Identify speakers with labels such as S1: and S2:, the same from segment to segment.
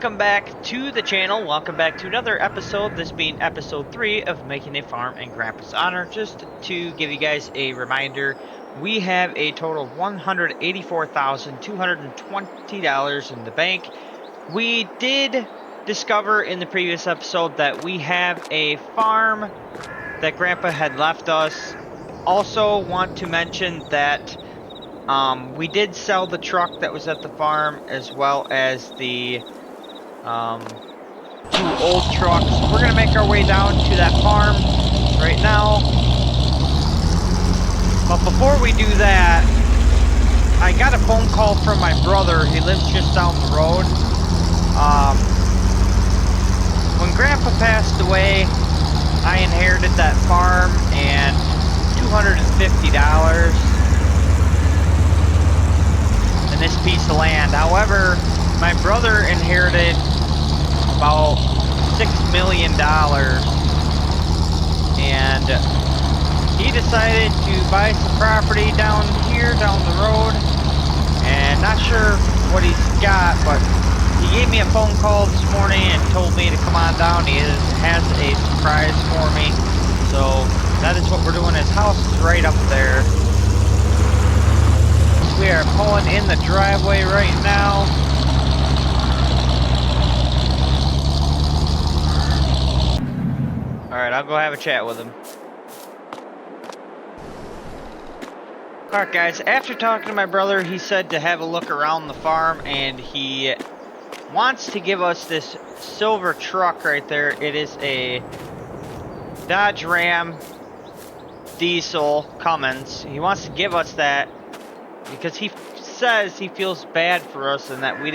S1: Welcome back to the channel. Welcome back to another episode, this being episode 3 of Making a Farm in Grandpa's Honor. Just to give you guys a reminder, we have a total of $184,220 in the bank. We did discover in the previous episode that we have a farm that Grandpa had left us. Also want to mention that we did sell the truck that was at the farm, as well as the two old trucks. We're gonna make our way down to that farm right now. But before we do that, I got a phone call from my brother. He lives just down the road. When Grandpa passed away, I inherited that farm and $250 and this piece of land. However, my brother inherited about $6 million, and he decided to buy some property down here, down the road, and not sure what he's got, but he gave me a phone call this morning and told me to come on down. He has a surprise for me, so that is what we're doing. His house is right up there. We are pulling in the driveway right now. Alright, I'll go have a chat with him. Alright guys, after talking to my brother, he said to have a look around the farm, and he wants to give us this silver truck right there. It is a Dodge Ram diesel Cummins. He wants to give us that because he says he feels bad for us and that we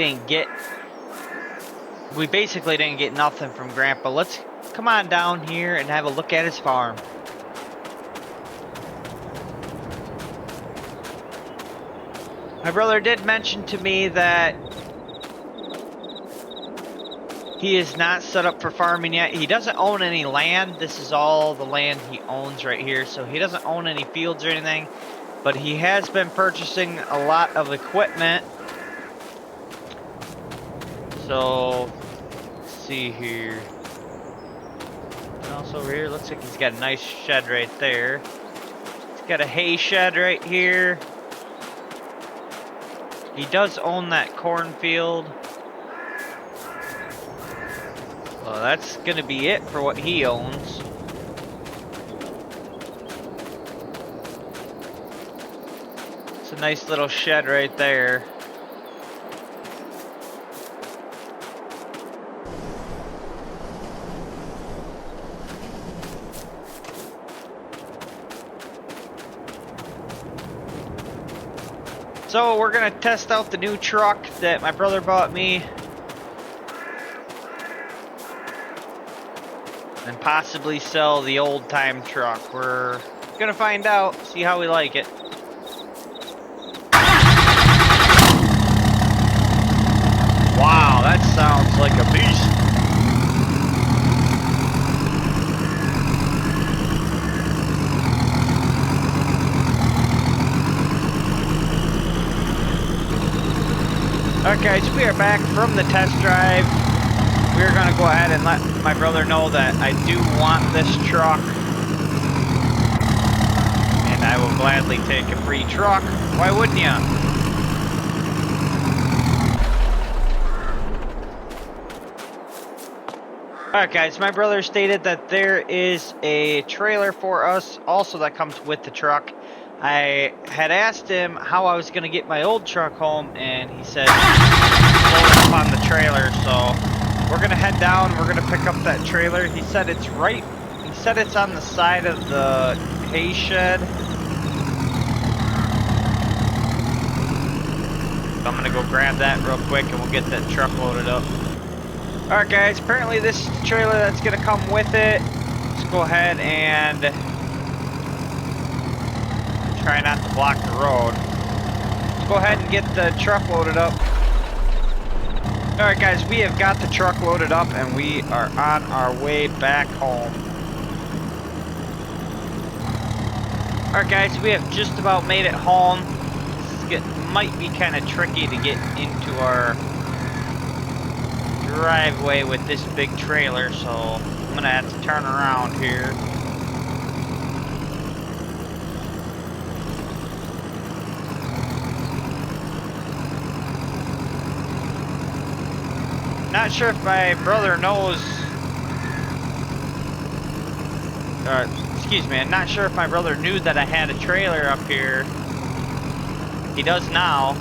S1: basically didn't get nothing from Grandpa. Let's come on down here and have a look at his farm. My brother did mention to me that he is not set up for farming yet. He doesn't own any land. This is all the land he owns right here, so he doesn't own any fields or anything, but he has been purchasing a lot of equipment. So let's see here. Also over here, looks like he's got a nice shed right there. He's got a hay shed right here. He does own that cornfield. Well, that's gonna be it for what he owns. It's a nice little shed right there. So we're gonna test out the new truck that my brother bought me, and possibly sell the old time truck. We're gonna find out, see how we like it. Wow, that sounds like a beast. Alright guys, we are back from the test drive. We're going to go ahead and let my brother know that I do want this truck, and I will gladly take a free truck. Why wouldn't you? Alright guys, my brother stated that there is a trailer for us also that comes with the truck. I had asked him how I was going to get my old truck home, and he said load it up on the trailer. So we're going to head down, we're going to pick up that trailer. He said it's on the side of the hay shed. So I'm going to go grab that real quick and we'll get that truck loaded up. Alright guys, apparently this is the trailer that's going to come with it. Let's go ahead and try not to block the road. Let's go ahead and get the truck loaded up. Alright guys, we have got the truck loaded up and we are on our way back home. Alright guys, we have just about made it home. This might be kind of tricky to get into our driveway with this big trailer, so I'm gonna have to turn around here. Not sure if my brother knows, excuse me, I'm not sure if my brother knew that I had a trailer up here. He does now.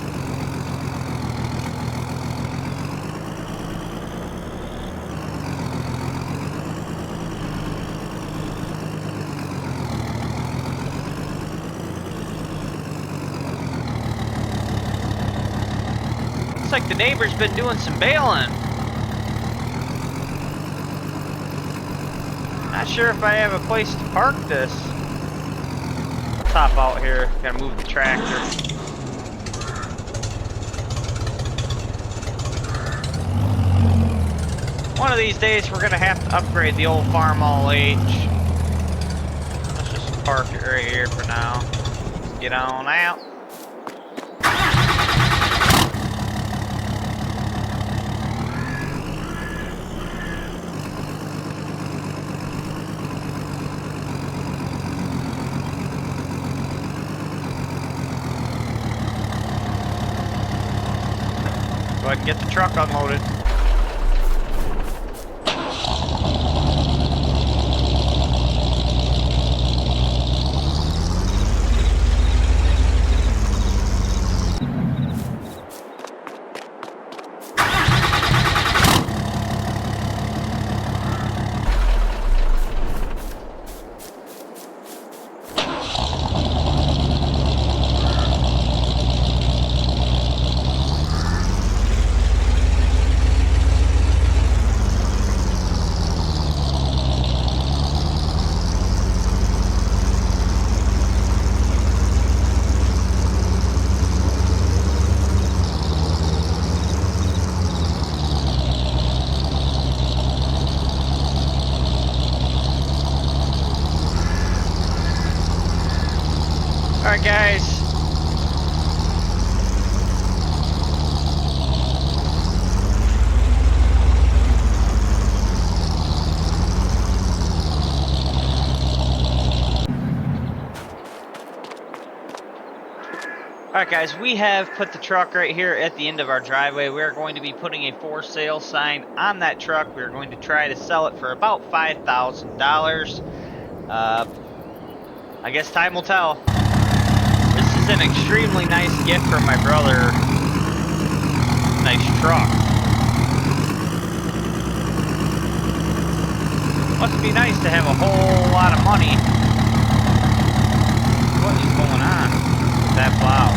S1: Looks like the neighbor's been doing some bailing. Not sure if I have a place to park this. Let's hop out here. Gotta move the tractor. One of these days we're gonna have to upgrade the old Farmall H. Let's just park it right here for now. Get on out. Go ahead and get the truck unloaded. Alright guys. Alright guys, we have put the truck right here at the end of our driveway. We are going to be putting a for sale sign on that truck. We're going to try to sell it for about $5,000. I guess time will tell. This is an extremely nice gift from my brother. Nice truck. Must be nice to have a whole lot of money. What is going on with that plow?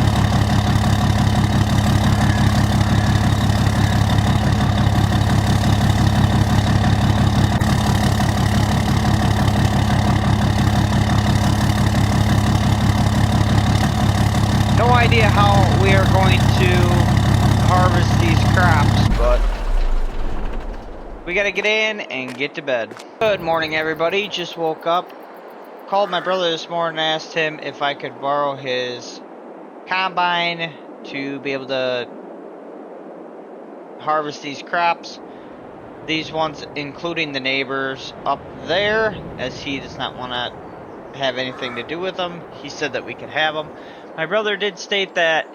S1: No idea how we are going to harvest these crops, but we gotta get in and get to bed. Good morning, everybody. Just woke up. Called my brother this morning and asked him if I could borrow his combine to be able to harvest these crops. These ones, including the neighbors up there, as he does not want to have anything to do with them. He said that we could have them. My brother did state that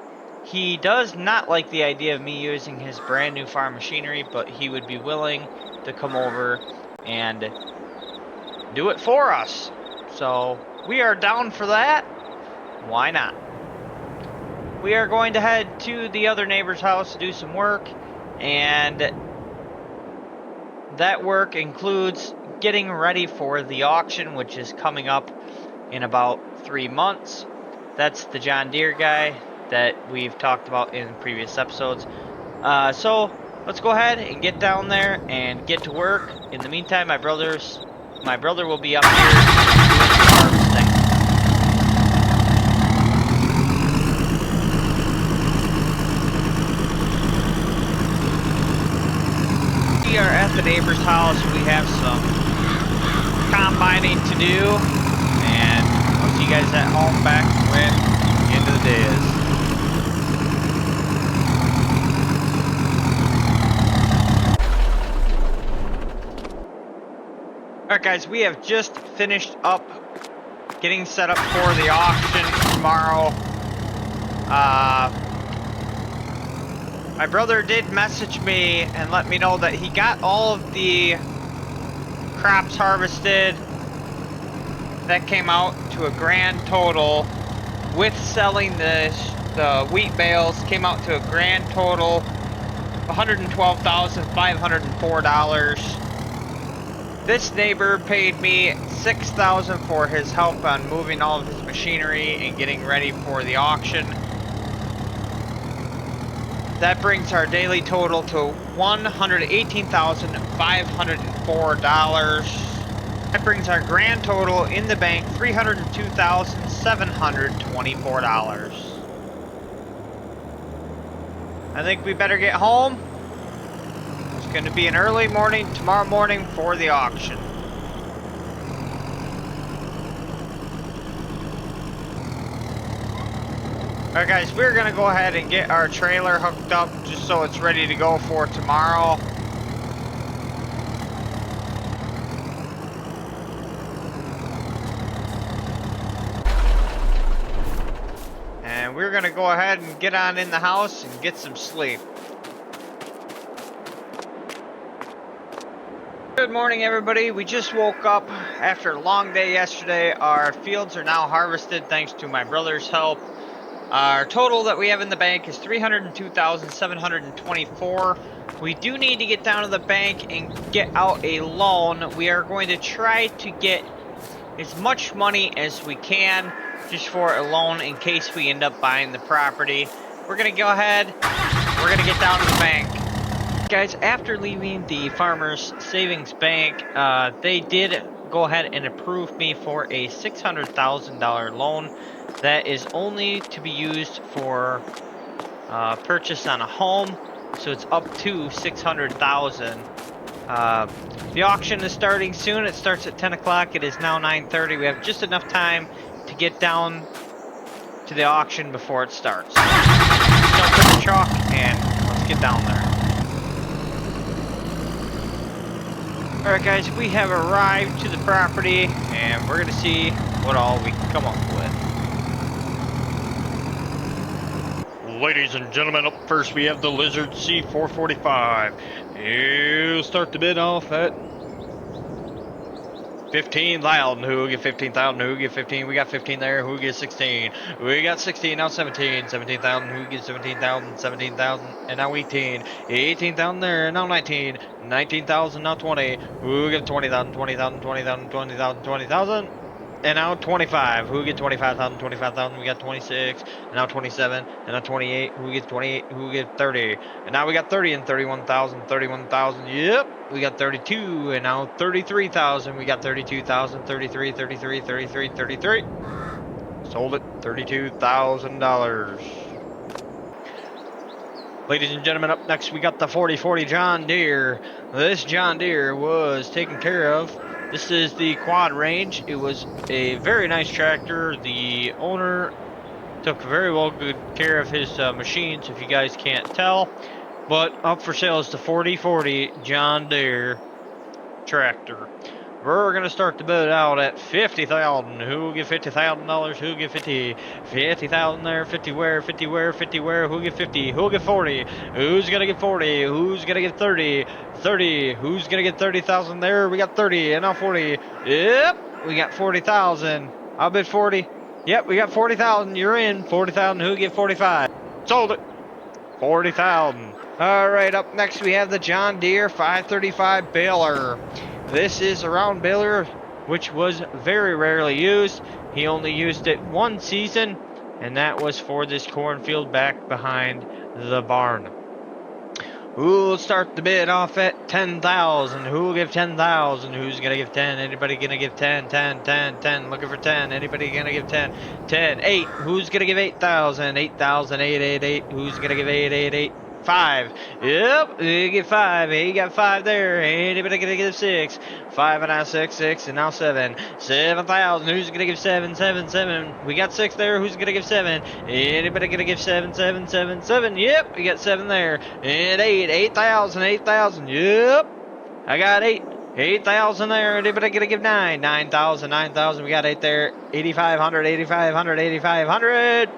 S1: he does not like the idea of me using his brand new farm machinery, but he would be willing to come over and do it for us. So we are down for that. Why not? We are going to head to the other neighbor's house to do some work, and that work includes getting ready for the auction, which is coming up in about 3 months. That's the John Deere guy that we've talked about in previous episodes. So let's go ahead and get down there and get to work. In the meantime, my brother will be up here doing some harvesting. We are at the neighbor's house. We have some combining to do, and I'll see you guys at home back when the end of the day is. Alright guys, we have just finished up getting set up for the auction tomorrow. My brother did message me and let me know that he got all of the crops harvested. That came out to a grand total, with selling the wheat bales, came out to a grand total of $112,504. This neighbor paid me $6,000 for his help on moving all of his machinery and getting ready for the auction. That brings our daily total to $118,504. That brings our grand total in the bank $302,724. I think we better get home. It's going to be an early morning tomorrow morning for the auction. Alright guys, we're going to go ahead and get our trailer hooked up just so it's ready to go for tomorrow. And we're going to go ahead and get on in the house and get some sleep. Good morning everybody, we just woke up after a long day yesterday. Our fields are now harvested thanks to my brother's help. Our total that we have in the bank is $302,724. We do need to get down to the bank and get out a loan. We are going to try to get as much money as we can just for a loan in case we end up buying the property. We're going to go ahead, we're going to get down to the bank. Guys, after leaving the Farmers Savings Bank, they did go ahead and approve me for a $600,000 loan that is only to be used for purchase on a home, so it's up to $600,000. The auction is starting soon. It starts at 10 o'clock. It is now 9:30. We have just enough time to get down to the auction before it starts. Jump in the truck and let's get down there. Alright guys, we have arrived to the property and we're going to see what all we can come up with. Ladies and gentlemen, up first we have the Lizard C445. He'll start the bid off at 15,000. Who get 15,000? Who get 15? We got 15 there. Who gets 16? We got 16. Now 17. 17,000. Who gets 17,000? 17,000. And now 18. 18,000 there. Now 19. 19,000. Now 20. Who get 20,000? 20,000. 20,000. 20,000. 20,000. And now 25. Who get 25,000? 25,000. We got 26. And now 27. And now 28. Who gets 28? Who get 30? And now we got 30 and 31,000. 31,000. Yep. We got 32. And now 33,000. We got 32,000. 33. 33. 33. 33. Sold it. $32,000. Ladies and gentlemen, up next we got the 4040 John Deere. This John Deere was taken care of. This is the Quad Range. It was a very nice tractor. The owner took very well good care of his machines, if you guys can't tell. But up for sale is the 4040 John Deere tractor. We're going to start the bid out at $50,000. Who will get $50,000? Who will get 50? 50,000 there. 50 where? 50 where? 50 where? Who will get 50? Who will get 40? Who's going to get 40? Who's going to get 30? 30. Who's going to get 30,000 there? We got 30. And now 40. Yep. We got 40,000. I'll bid 40. Yep. We got 40,000. You're in. 40,000. Who will get 45? Sold it. 40,000. All right. Up next we have the John Deere 535 baler. This is a round baler, which was very rarely used. He only used it one season, and that was for this cornfield back behind the barn. Who'll start the bid off at 10,000? Who'll give 10,000? Who's gonna give 10? Anybody gonna give 10? 10, 10, 10. Looking for 10. Anybody gonna give 10? 10, 8. Who's gonna give 8,000? 8,000, 8, 8, 8. Who's gonna give 8, 8, 8? 5. Yep, you get 5. He got 5 there. Anybody gonna give 6? 5 and now 6, 6 and now 7. 7,000. Who's gonna give 7? 7, 7. We got 6 there. Who's gonna give 7? Anybody gonna give 7? 7, 7, 7. Yep, we got 7 there. And 8. 8,000. 8,000. Yep. I got 8. 8,000 there. Anybody gonna give 9? 9,000, 9,000. We got 8 there. 8,500, 8,500, 8,500.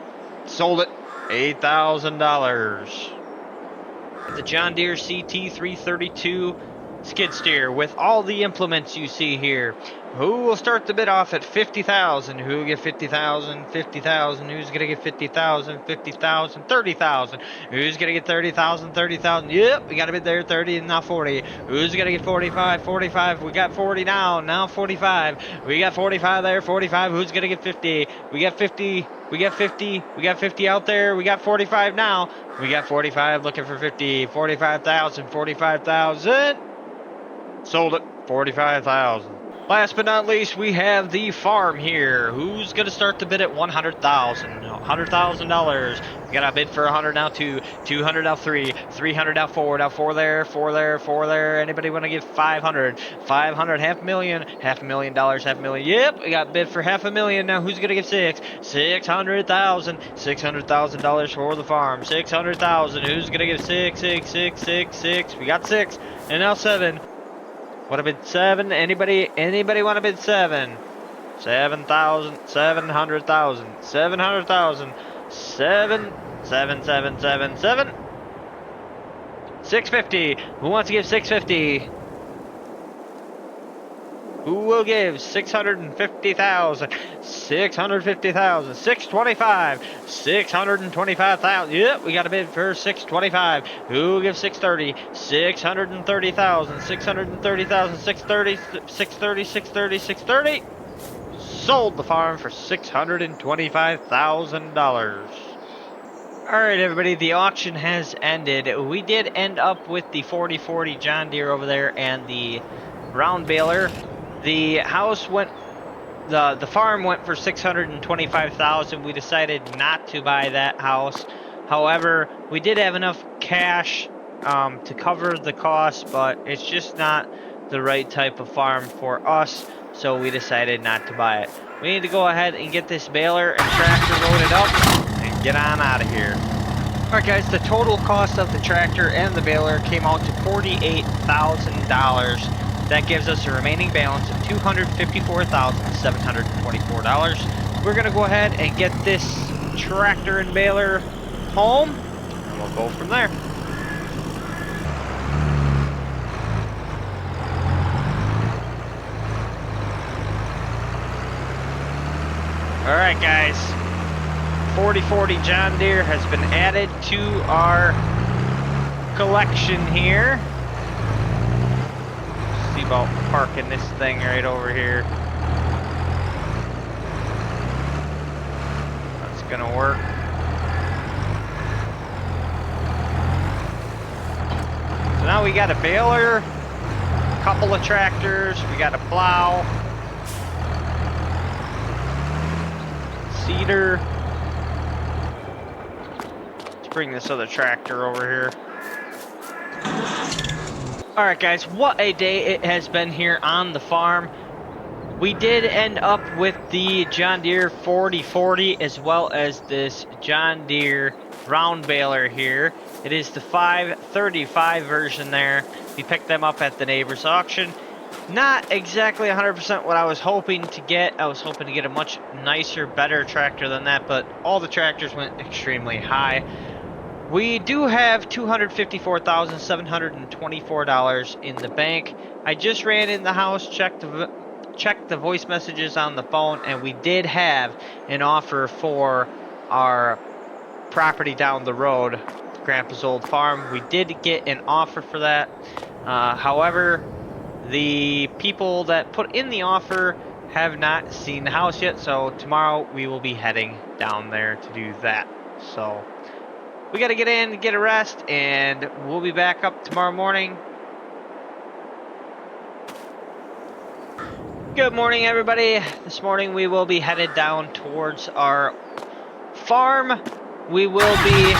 S1: Sold it. $8,000. The John Deere CT332 skid steer with all the implements you see here. Who will start the bid off at 50,000? Who will get 50,000? 50,000. Who's gonna get 50,000? 50,000. 30,000. Who's gonna get 30,000? 30,000. Yep, we got a bid there. 30 and now 40. Who's gonna get 45? 45. We got 40 now. Now 45. We got 45 there. 45. Who's gonna get 50? We got 50. We got 50. We got 50 out there. We got 45 now. We got 45 looking for 50. 45,000. 45,000. Sold it. 45,000. Last but not least, we have the farm here. Who's going to start the bid at $100,000? $100,000. We got a bid for 100 now, 2. 200 now, 3. 300 now, 4. Now 4 there, 4 there, 4 there. Anybody want to give 500? 500, $500,000. $500,000, $500,000. Yep, we got bid for $500,000. Now who's going to give 6? 600,000. $600,000 for the farm. 600,000. Who's going to give 6? 6, 6, 6, 6. We got 6. And now 7. What a bid 7? Anybody want to bid 7? 7,000, 700,000, 700,000, 7, 7, 7, 7, 7. 650. Who wants to give 650? Who will give 650,000? 650,000. 625. 625,000. Yep, we got a bid for 625. Who will give 630? 630,000. 630,000. 630. 630. 630. 630. Sold the farm for $625,000. Alright everybody, the auction has ended. We did end up with the 4040 John Deere over there and the round baler. The house went, the farm went for $625,000. We decided not to buy that house. However, we did have enough cash to cover the cost, but it's just not the right type of farm for us, so we decided not to buy it. We need to go ahead and get this baler and tractor loaded up and get on out of here. Alright guys, the total cost of the tractor and the baler came out to $48,000. That gives us a remaining balance of $254,724. We're going to go ahead and get this tractor and baler home, and we'll go from there. Alright guys, 4040 John Deere has been added to our collection here. See about parking this thing right over here. That's gonna work. So now we got a baler, a couple of tractors, we got a plow, seeder. Let's bring this other tractor over here. Alright guys, what a day it has been here on the farm. We did end up with the John Deere 4040 as well as this John Deere round baler here. It is the 535 version there. We picked them up at the neighbor's auction. Not exactly 100% what I was hoping to get. I was hoping to get a much nicer, better tractor than that, but all the tractors went extremely high. We do have $254,724 in the bank. I just ran in the house, checked the voice messages on the phone, and we did have an offer for our property down the road, Grandpa's old farm. We did get an offer for that. However, the people that put in the offer have not seen the house yet, so tomorrow we will be heading down there to do that. So we got to get in, get a rest, and we'll be back up tomorrow morning. Good morning, everybody. This morning we will be headed down towards our farm. We will be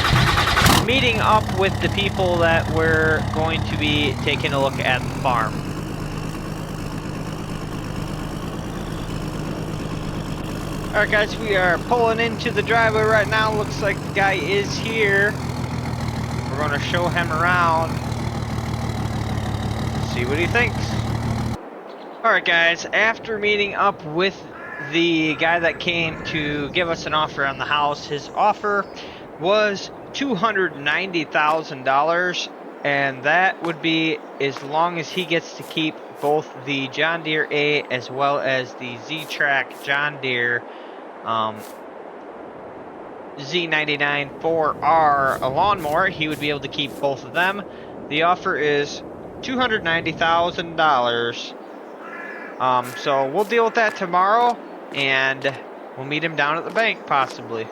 S1: meeting up with the people that we're going to be taking a look at the farm. Alright guys, we are pulling into the driveway right now. Looks like the guy is here. We're going to show him around. See what he thinks. Alright guys, after meeting up with the guy that came to give us an offer on the house, his offer was $290,000, and that would be as long as he gets to keep both the John Deere A as well as the Z-Track John Deere Z99 4R a lawnmower. He would be able to keep both of them. The offer is $290,000. So we'll deal with that tomorrow, and we'll meet him down at the bank, possibly.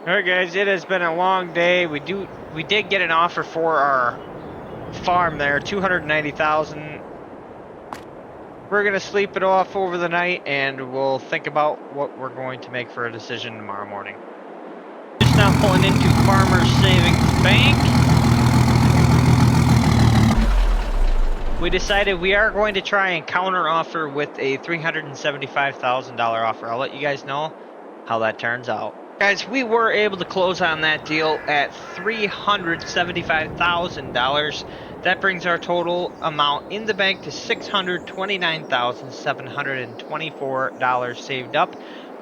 S1: Alright guys, it has been a long day. We did get an offer for our farm there, $290,000. We're gonna sleep it off over the night, and we'll think about what we're going to make for a decision tomorrow morning. Just now pulling into Farmers Savings Bank. We decided we are going to try and counter offer with a $375,000 offer. I'll let you guys know how that turns out. Guys, we were able to close on that deal at $375,000. That brings our total amount in the bank to $629,724 saved up.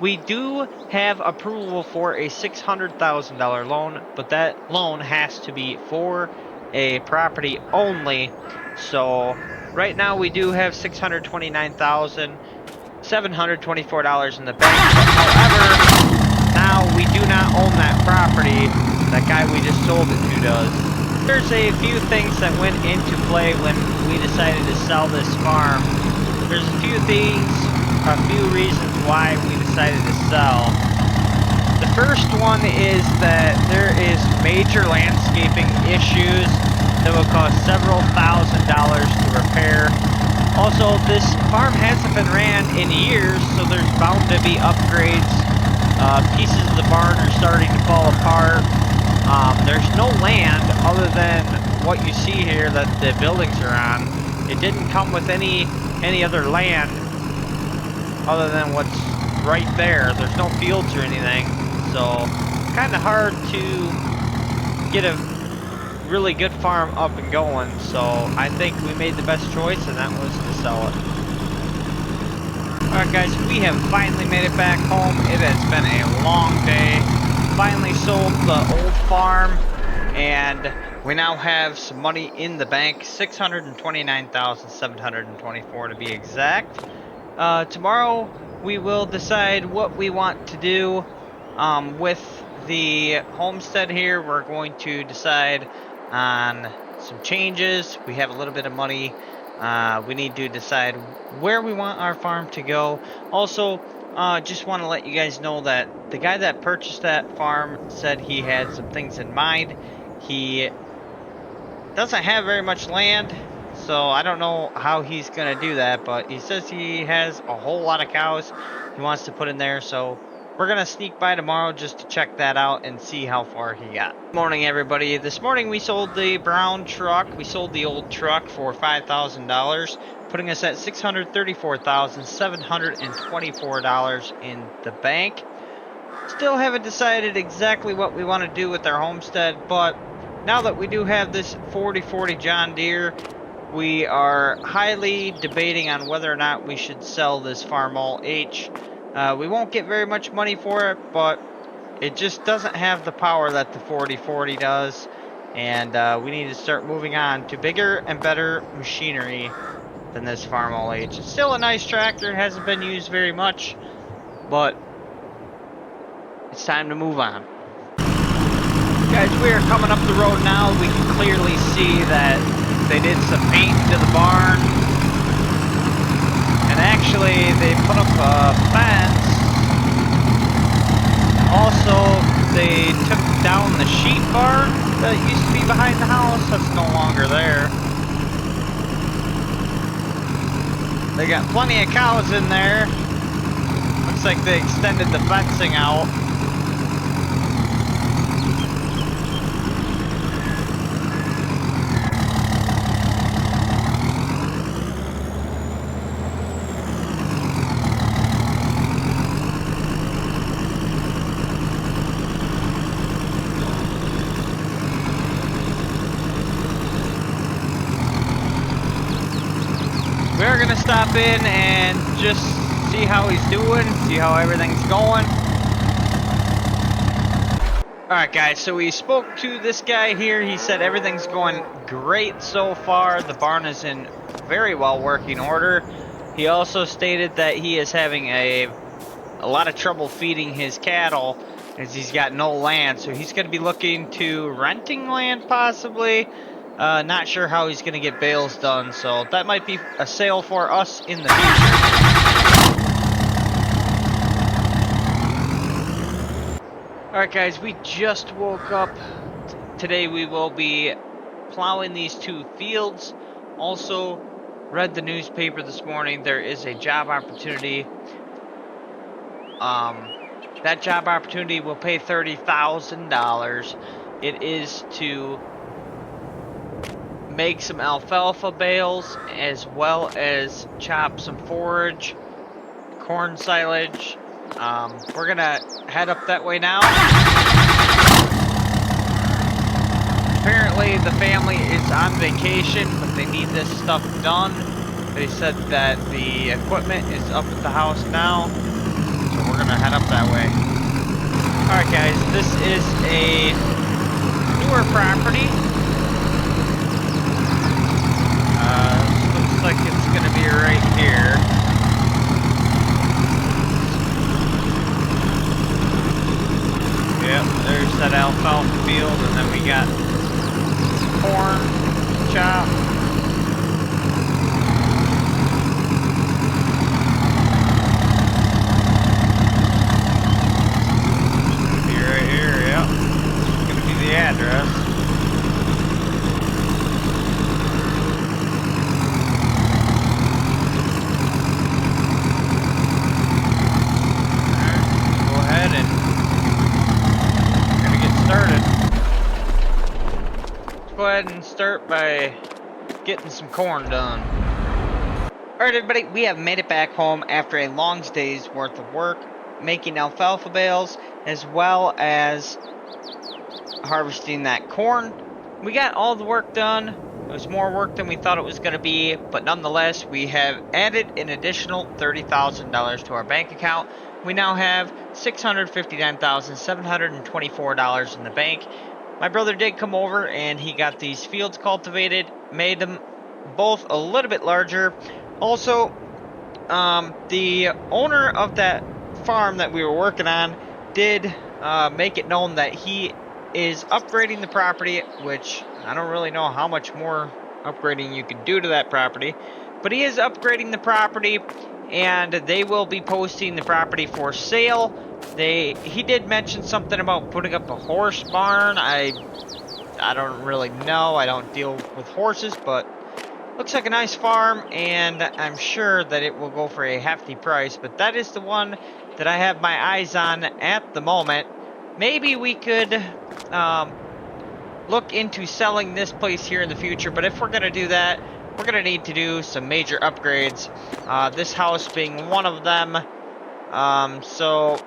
S1: We do have approval for a $600,000 loan, but that loan has to be for a property only. So right now we do have $629,724 in the bank. However, now we do not own that property. That guy we just sold it to does. There's a few things that went into play when we decided to sell this farm. There's a few reasons why we decided to sell. The first one is that there is major landscaping issues that will cost several $1,000s to repair. Also, this farm hasn't been ran in years, so there's bound to be upgrades. Pieces of the barn are starting to fall apart. There's no land other than what you see here that the buildings are on. It didn't come with any other land other than what's right there. There's no fields or anything, so kind of hard to get a really good farm up and going. So I think we made the best choice, and that was to sell it. Alright guys, we have finally made it back home. It has been a long day. Finally sold the old farm, and we now have some money in the bank, $629,724 to be exact. Tomorrow we will decide what we want to do with the homestead here. We're going to decide on some changes. We have a little bit of money. We need to decide where we want our farm to go. Also, just want to let you guys know that the guy that purchased that farm said he had some things in mind. He doesn't have very much land, so I don't know how he's going to do that, but he says he has a whole lot of cows he wants to put in there, so we're going to sneak by tomorrow just to check that out and see how far he got. Good morning, everybody. This morning we sold the brown truck. We sold the old truck for $5,000, putting us at $634,724 in the bank. Still haven't decided exactly what we want to do with our homestead, but now that we do have this 4040 John Deere, we are highly debating on whether or not we should sell this Farmall H. We won't get very much money for it, but it just doesn't have the power that the 4040 does, and we need to start moving on to bigger and better machinery than this Farmall H. It's still a nice tractor. It hasn't been used very much, but it's time to move on. Guys, we are coming up the road now. We can clearly see that they did some paint to the barn. And actually, they put up a fence. Also, they took down the sheep barn that used to be behind the house. That's no longer there. They got plenty of cows in there. Looks like they extended the fencing out. gonna stop in and just see how he's doing, see how everything's going. Alright guys, so we spoke to this guy here. He said everything's going great so far. The barn is in very well working order. He also stated that he is having a lot of trouble feeding his cattle as he's got no land. So he's going to be looking to renting land possibly. Not sure how he's going to get bales done. So that might be a sale for us in the future. Alright guys, we just woke up. Today we will be plowing these 2 fields. Also read the newspaper this morning. There is a job opportunity. That job opportunity will pay $30,000. It is to make some alfalfa bales as well as chop some forage, corn silage. We're gonna head up that way now. Apparently the family is on vacation, but they need this stuff done. They said that the equipment is up at the house now, so we're gonna head up that way. Alright guys, this is a newer property. Looks like it's gonna be right here. Yep, there's that alfalfa field, and then we got corn chop. It's gonna be right here, yep. It's gonna be the address. Alright, go ahead and go ahead and start by getting some corn done. Alright everybody, we have made it back home after a long day's worth of work, making alfalfa bales as well as harvesting that corn. We got all the work done. It was more work than we thought it was going to be, but nonetheless we have added an additional $30,000 to our bank account. We now have $659,724 in the bank. My brother did come over and he got these fields cultivated, made them both a little bit larger. Also, the owner of that farm that we were working on did make it known that he is upgrading the property, which I don't really know how much more upgrading you can do to that property, but he is upgrading the property and they will be posting the property for sale. He did mention something about putting up a horse barn. I don't really know. I don't deal with horses, but looks like a nice farm, and I'm sure that it will go for a hefty price. But that is the one that I have my eyes on at the moment. Maybe we could look into selling this place here in the future, but if we're going to do that, we're going to need to do some major upgrades. This house being one of them. So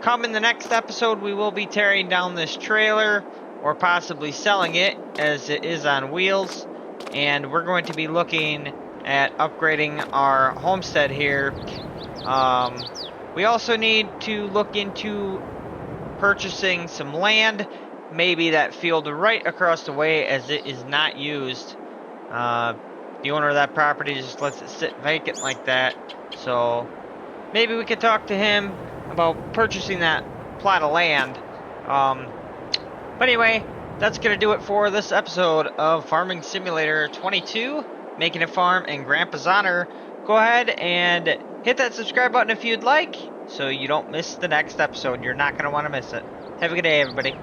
S1: come in the next episode, we will be tearing down this trailer or possibly selling it as it is on wheels. And we're going to be looking at upgrading our homestead here. We also need to look into purchasing some land. Maybe that field right across the way, as it is not used. The owner of that property just lets it sit vacant like that. So maybe we could talk to him about purchasing that plot of land. But anyway, that's going to do it for this episode of Farming Simulator 22, Making a Farm in Grandpa's Honor. Go ahead and hit that subscribe button if you'd like, so you don't miss the next episode. You're not going to want to miss it. Have a good day, everybody.